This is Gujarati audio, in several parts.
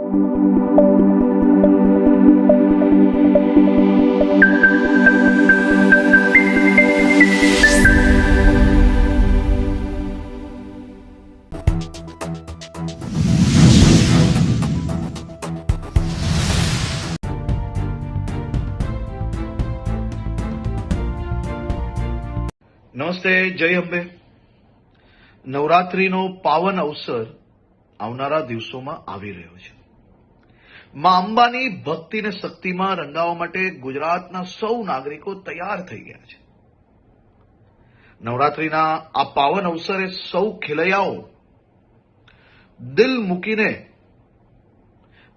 નમસ્તે, જય અંબે. નવરાત્રીનો પાવન અવસર આવનારા દિવસોમાં આવી રહ્યો છે. માં અંબાની ભક્તિ અને શક્તિમાં રંગાવવા માટે ગુજરાતના સૌ નાગરિકો તૈયાર થઈ ગયા છે. નવરાત્રીના આ પાવન અવસરે સૌ ખેલૈયાઓ દિલ મૂકીને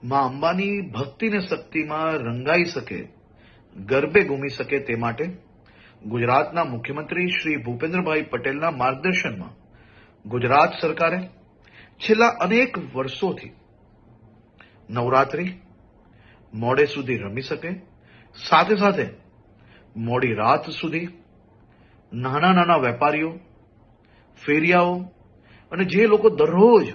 માં અંબાની ભક્તિ અને શક્તિમાં રંગાઈ શકે, ગરબે ઘૂમી શકે તે માટે ગુજરાતના મુખ્યમંત્રી શ્રી ભૂપેન્દ્રભાઈ પટેલના માર્ગદર્શનમાં ગુજરાત સરકારે છેલ્લા અનેક વર્ષોથી નવરાત્રી મોડે સુધી રમી શકે, સાથે સાથે મોડી રાત સુધી નાના નાના વેપારીઓ, ફેરિયાઓ અને જે લોકો દરરોજ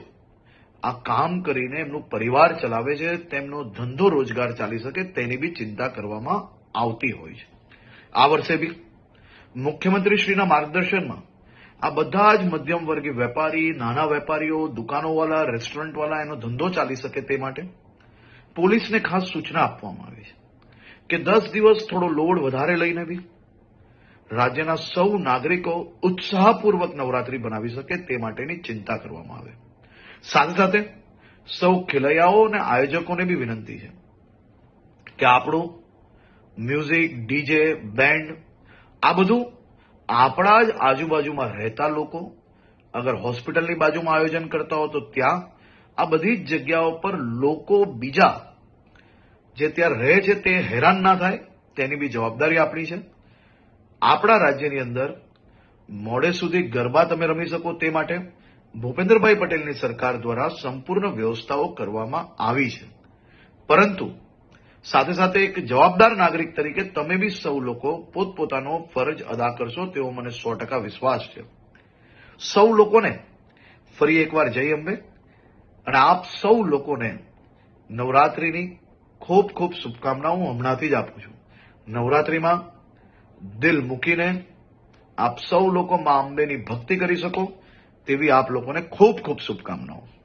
આ કામ કરીને એમનું પરિવાર ચલાવે છે, તેમનો ધંધો રોજગાર ચાલી શકે તેની બી ચિંતા કરવામાં આવતી હોય છે. આ વર્ષે બી મુખ્યમંત્રીશ્રીના માર્ગદર્શનમાં આ બધા જ મધ્યમ વર્ગીય વેપારી, નાના વેપારીઓ, દુકાનોવાળા, રેસ્ટોરન્ટવાળા એનો ધંધો ચાલી શકે તે માટે પોલીસને ખાસ સૂચના આપવામાં આવી છે કે 10 દિવસ થોડો લોડ વધારે લઈને બી રાજ્યના સૌ નાગરિકો ઉત્સાહપૂર્વક નવરાત્રી બનાવી શકે તે માટેની ચિંતા કરવામાં આવે. સાથે સાથે સૌ ખેલૈયાઓ અને આયોજકોને બી વિનંતી છે કે આપણું મ્યુઝિક, ડીજે, બેન્ડ આ બધું આપણા જ આજુબાજુમાં રહેતા લોકો, અગર હોસ્પિટલની બાજુમાં આયોજન કરતા હો તો ત્યાં આ બધી જ જગ્યાઓ પર લોકો બીજા જે ત્યાં રહે છે તે હેરાન ના થાય તેની બી જવાબદારી આપણી છે. આપણા રાજ્યની અંદર મોડે સુધી ગરબા તમે રમી શકો તે માટે ભૂપેન્દ્રભાઈ પટેલની સરકાર દ્વારા સંપૂર્ણ વ્યવસ્થાઓ કરવામાં આવી છે. પરંતુ સાથે સાથે એક જવાબદાર નાગરિક તરીકે તમે બી સૌ લોકો પોતપોતાનો ફરજ અદા કરશો તેવો મને 100% વિશ્વાસ છે. સૌ લોકોને ફરી એકવાર જય અંબે અને આપ સૌ લોકોને નવરાત્રીની ખૂબ ખૂબ શુભકામનાઓ હમણાંથી જ આપું છું. નવરાત્રીમાં દિલ મૂકીને આપ સૌ લોકો માં અંબેની ભક્તિ કરી શકો તેવી આપ લોકોને ખૂબ ખૂબ શુભકામનાઓ.